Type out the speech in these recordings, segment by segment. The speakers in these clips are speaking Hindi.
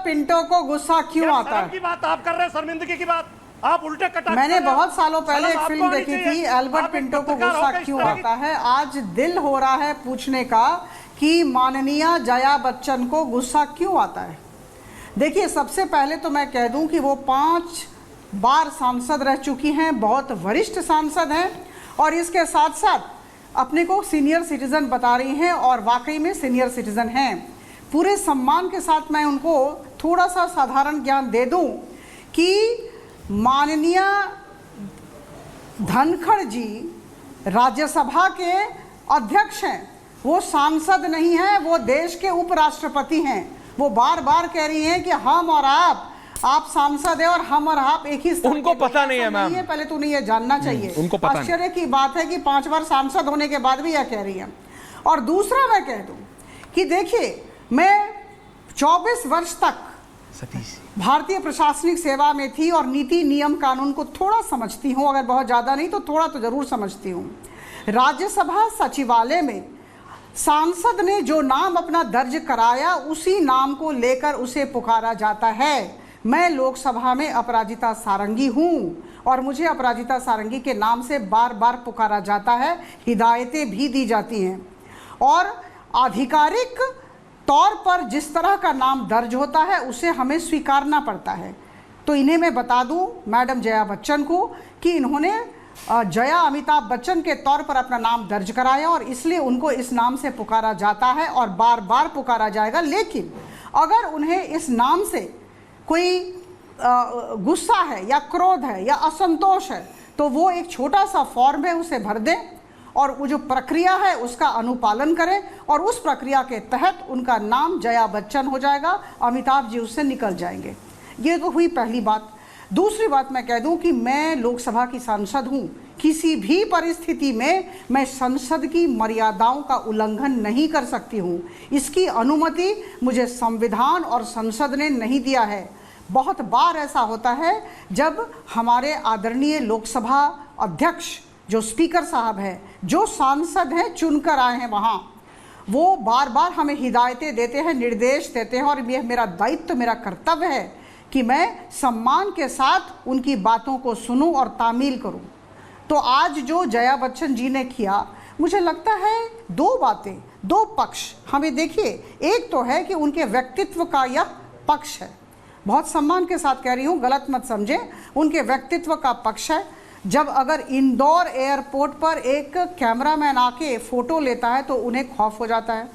पिंटो को गुस्सा क्यों आता है? की बात आप कर रहे हैं, शर्मिंदगी की बात आप उल्टे कटाक्ष। मैंने बहुत सालों पहले एक फिल्म देखी थी, एल्बर्ट पिंटो को गुस्सा क्यों आता है। आज दिल हो रहा है पूछने का कि माननीय जया बच्चन को गुस्सा क्यों आता है। देखिए, सबसे पहले तो मैं कह दूं कि वो 5 बार सांसद रह चुकी हैं, बहुत वरिष्ठ सांसद हैं, और इसके साथ साथ अपने को सीनियर सिटीजन बता रही हैं और वाकई में सीनियर सिटीजन हैं। पूरे सम्मान के साथ मैं उनको थोड़ा सा साधारण ज्ञान दे दूं कि माननीय धनखड़ जी राज्यसभा के अध्यक्ष हैं, वो सांसद नहीं हैं, वो देश के उपराष्ट्रपति हैं। वो बार बार कह रही हैं कि हम और आप सांसद है और हम और आप एक ही। उनको पता नहीं है मैम, पहले तो उन्हें यह जानना चाहिए। उनको पता आश्चर्य की बात है कि 5 बार सांसद होने के बाद भी यह कह रही है। और दूसरा मैं कह दूं कि देखिए, मैं 24 वर्ष तक भारतीय प्रशासनिक सेवा में थी और नीति नियम कानून को थोड़ा समझती हूँ, अगर बहुत ज़्यादा नहीं तो थोड़ा तो ज़रूर समझती हूँ। राज्यसभा सचिवालय में सांसद ने जो नाम अपना दर्ज कराया, उसी नाम को लेकर उसे पुकारा जाता है। मैं लोकसभा में अपराजिता सारंगी हूँ और मुझे अपराजिता सारंगी के नाम से बार बार पुकारा जाता है, हिदायतें भी दी जाती हैं, और आधिकारिक तौर पर जिस तरह का नाम दर्ज होता है उसे हमें स्वीकारना पड़ता है। तो इन्हें मैं बता दूं, मैडम जया बच्चन को, कि इन्होंने जया अमिताभ बच्चन के तौर पर अपना नाम दर्ज कराया और इसलिए उनको इस नाम से पुकारा जाता है और बार बार पुकारा जाएगा। लेकिन अगर उन्हें इस नाम से कोई गुस्सा है या क्रोध है या असंतोष है तो वो एक छोटा सा फॉर्म है, उसे भर दें और वो जो प्रक्रिया है उसका अनुपालन करें और उस प्रक्रिया के तहत उनका नाम जया बच्चन हो जाएगा, अमिताभ जी उससे निकल जाएंगे। ये तो हुई पहली बात। दूसरी बात मैं कह दूं कि मैं लोकसभा की सांसद हूं, किसी भी परिस्थिति में मैं संसद की मर्यादाओं का उल्लंघन नहीं कर सकती हूं। इसकी अनुमति मुझे संविधान और संसद ने नहीं दिया है। बहुत बार ऐसा होता है जब हमारे आदरणीय लोकसभा अध्यक्ष जो स्पीकर साहब हैं, जो सांसद हैं चुनकर आए हैं वहाँ, वो बार बार हमें हिदायतें देते हैं, निर्देश देते हैं, और यह मेरा दायित्व, मेरा कर्तव्य है कि मैं सम्मान के साथ उनकी बातों को सुनूं और तामील करूं। तो आज जो जया बच्चन जी ने किया, मुझे लगता है 2 बातें, 2 पक्ष हमें देखिए। एक तो है कि उनके व्यक्तित्व का यह पक्ष है, बहुत सम्मान के साथ कह रही हूँ, गलत मत समझें, उनके व्यक्तित्व का पक्ष है। जब अगर इंदौर एयरपोर्ट पर एक कैमरामैन आके फ़ोटो लेता है तो उन्हें खौफ हो जाता है।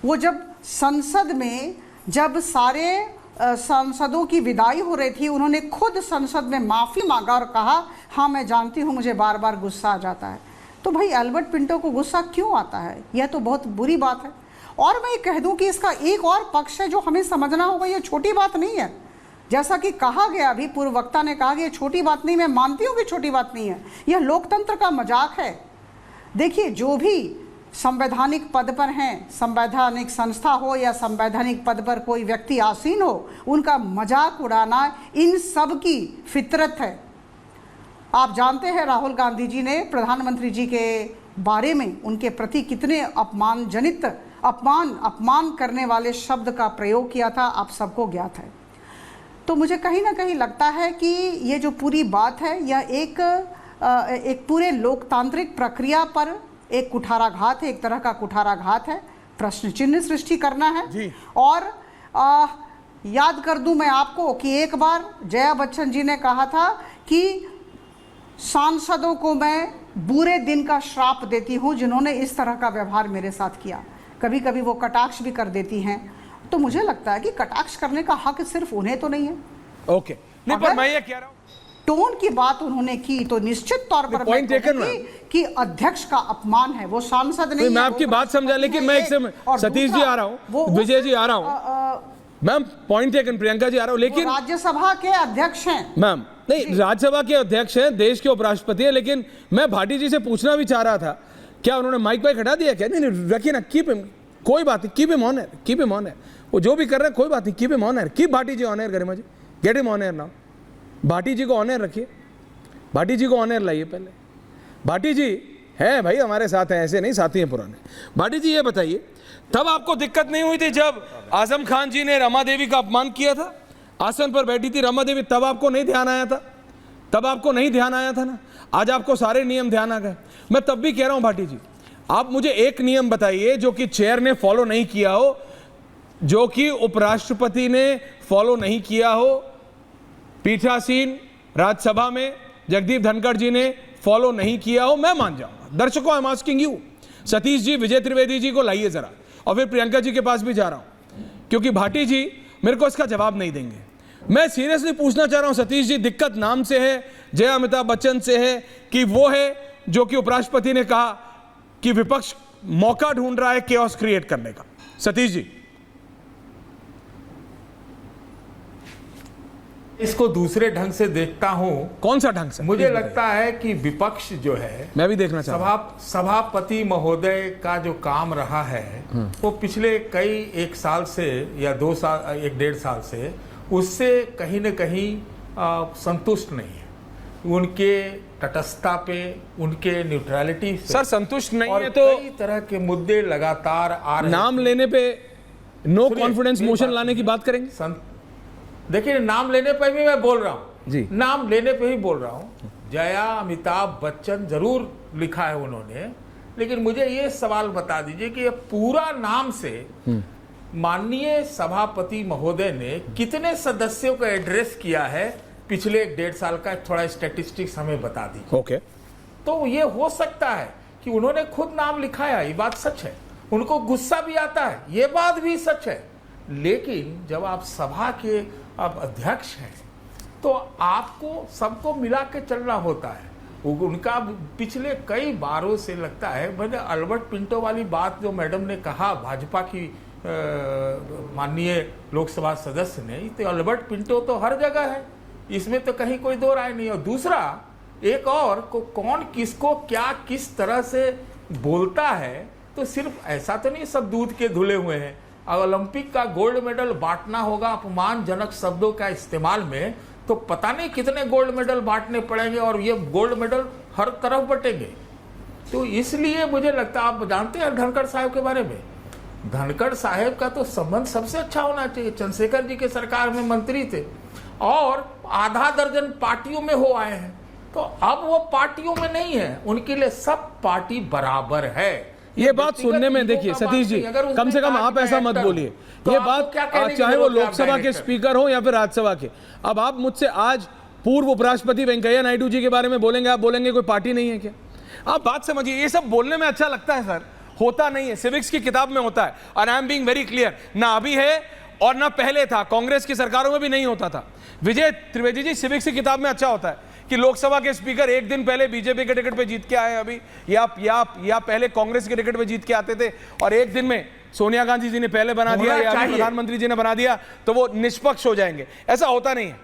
वो जब संसद में, जब सारे सांसदों की विदाई हो रही थी, उन्होंने खुद संसद में माफ़ी मांगा और कहा, हाँ मैं जानती हूँ मुझे बार बार गुस्सा आ जाता है। तो भाई एल्बर्ट पिंटो को गुस्सा क्यों आता है? यह तो बहुत बुरी बात है। और मैं कह दूँ कि इसका एक और पक्ष है जो हमें समझना होगा, ये छोटी बात नहीं है। जैसा कि कहा गया, अभी पूर्व वक्ता ने कहा कि ये छोटी बात नहीं, मैं मानती हूँ कि छोटी बात नहीं है, यह लोकतंत्र का मजाक है। देखिए, जो भी संवैधानिक पद पर हैं, संवैधानिक संस्था हो या संवैधानिक पद पर कोई व्यक्ति आसीन हो, उनका मजाक उड़ाना इन सब की फितरत है। आप जानते हैं राहुल गांधी जी ने प्रधानमंत्री जी के बारे में उनके प्रति कितने अपमानजनित, अपमान करने वाले शब्द का प्रयोग किया था, आप सबको ज्ञात है। तो मुझे कहीं ना कहीं लगता है कि ये जो पूरी बात है, यह एक पूरे लोकतांत्रिक प्रक्रिया पर एक कुठाराघात है, एक तरह का कुठाराघात है, प्रश्न चिन्ह सृष्टि करना है जी। और याद कर दूं मैं आपको कि एक बार जया बच्चन जी ने कहा था कि सांसदों को मैं बुरे दिन का श्राप देती हूं जिन्होंने इस तरह का व्यवहार मेरे साथ किया। कभी कभी वो कटाक्ष भी कर देती हैं, तो मुझे लगता है कि कटाक्ष करने का हक सिर्फ उन्हें तो नहीं है। ओके, नहीं पर मैं ये कह रहा हूं, टोन की बात उन्होंने की तो निश्चित तौर पर पॉइंट टेकन कि अध्यक्ष का अपमान है, वो सांसद नहीं। मैं आपकी बात समझा, लेकिन मैं एक सतीश जी आ रहा हूं, विजय जी आ रहा हूं, ma'am point taken, Priyanka ji आ रहा हूं, लेकिन राज्यसभा के अध्यक्ष हैं मैम। नहीं, राज्यसभा के अध्यक्ष हैं, देश के उपराष्ट्रपति हैं, लेकिन मैं भाटी जी से पूछना भी चाह रहा था, क्या उन्होंने माइक वाइक हटा दिया क्या? नहीं, रखिए ना, कीप हिम, कोई बात नहीं, keep him on air, keep him on air, वो जो भी कर रहे हैं कोई बात नहीं, keep him on air, keep Bhati ji on air, Garima ji get him on air now, Bhati ji को ऑन एयर रखिए, भाटी जी को ऑन एयर लाइए पहले। भाटी जी हैं भाई, हमारे साथ हैं, ऐसे नहीं, साथी हैं पुराने। भाटी जी ये बताइए, तब आपको दिक्कत नहीं हुई थी जब आजम खान जी ने रमा देवी का अपमान किया था, आसन पर बैठी थी रमा देवी, तब आपको नहीं ध्यान आया था? तब आपको नहीं ध्यान आया था ना? आज आपको सारे नियम ध्यान आ गए। मैं तब भी कह रहा हूं भाटी जी, आप मुझे एक नियम बताइए जो कि चेयर ने फॉलो नहीं किया हो, जो कि उपराष्ट्रपति ने फॉलो नहीं किया हो, पीठासीन राज्यसभा में जगदीप धनखड़ जी ने फॉलो नहीं किया हो। मैं मान जाऊंगा। दर्शकों, I am asking you, Satish ji, Vijay Trivedi ji को लाइए जरा, और फिर प्रियंका जी के पास भी जा रहा हूं, क्योंकि भाटी जी मेरे को इसका जवाब नहीं देंगे। मैं सीरियसली पूछना चाह रहा हूं सतीश जी, दिक्कत नाम से है, जय अमिताभ बच्चन से है, कि वो है जो कि उपराष्ट्रपति ने कहा कि विपक्ष मौका ढूंढ रहा है केओस क्रिएट करने का? सतीश जी, इसको दूसरे ढंग से देखता हूं। कौन सा ढंग से? मुझे लगता है कि विपक्ष जो है, मैं भी देखना चाहता हूं। सभापति महोदय का जो काम रहा है वो पिछले कई एक साल से या 2 साल, 1-1.5 साल से उससे कहीं न कहीं संतुष्ट नहीं है। उनके तटस्थता पे, उनके न्यूट्रलिटी पे सर संतुष्ट नहीं और है तो कई तरह के मुद्दे लगातार आ रहे हैं। नाम लेने पे नो सुनिए, कॉन्फिडेंस मेरी मोशन बात लाने की बात करेंगे? देखिए, नाम लेने पे भी मैं बोल रहा हूं जी, नाम लेने पे ही बोल रहा हूं। जया अमिताभ बच्चन जरूर लिखा है उन्होंने, लेकिन मुझे ये सवाल बता दीजिए कि ये पूरा नाम से माननीय सभापति महोदय ने कितने सदस्यों को एड्रेस किया है पिछले 1-1.5 साल का? थोड़ा स्टैटिस्टिक्स हमें बता दीजिए। ओके। तो ये हो सकता है कि उन्होंने खुद नाम लिखाया, ये बात सच है। उनको गुस्सा भी आता है, ये बात भी सच है। लेकिन जब आप सभा के आप अध्यक्ष हैं तो आपको सबको मिला के चलना होता है। उनका पिछले कई बारों से लगता है, मैंने अल्बर्ट पिंटो वाली बात जो मैडम ने कहा, भाजपा की माननीय लोकसभा सदस्य ने, तो अल्बर्ट पिंटो तो हर जगह है, इसमें तो कहीं कोई दो राय नहीं। और दूसरा, एक और को कौन किसको क्या किस तरह से बोलता है, तो सिर्फ ऐसा तो नहीं सब दूध के धुले हुए हैं। ओलंपिक का गोल्ड मेडल बांटना होगा अपमानजनक शब्दों का इस्तेमाल में, तो पता नहीं कितने गोल्ड मेडल बांटने पड़ेंगे और ये गोल्ड मेडल हर तरफ बटेंगे। तो इसलिए मुझे लगता है, आप जानते हैं धनखड़ साहब के बारे में, धनखड़ साहब का तो संबंध सबसे अच्छा होना चाहिए। चंद्रशेखर जी के सरकार में मंत्री थे और आधा दर्जन पार्टियों में हो आए हैं, तो अब वो पार्टियों में नहीं है, उनके लिए सब पार्टी बराबर है। ये बात सुनने में, देखिए सतीश जी, कम से कम आप ऐसा मत बोलिए। ये बात चाहे वो लोकसभा के स्पीकर हो या फिर राज्यसभा के, अब आप मुझसे आज पूर्व उपराष्ट्रपति वेंकैया नायडू जी के बारे में बोलेंगे, आप बोलेंगे कोई पार्टी नहीं है क्या? आप बात समझिए, ये सब बोलने में अच्छा लगता है सर, होता नहीं है। सिविक्स की किताब में होता है, और I am being very clear, ना अभी है और ना पहले था, कांग्रेस की सरकारों में भी नहीं होता था। विजय त्रिवेदी जी, सिविक्स की किताब में अच्छा होता है कि लोकसभा के स्पीकर एक दिन पहले बीजेपी के टिकट पे जीत के आए अभी, या पहले कांग्रेस के टिकट पे जीत के आते थे, और एक दिन में सोनिया गांधी जी ने पहले बना दिया या प्रधानमंत्री जी ने बना दिया, तो वो निष्पक्ष हो जाएंगे। ऐसा होता नहीं है।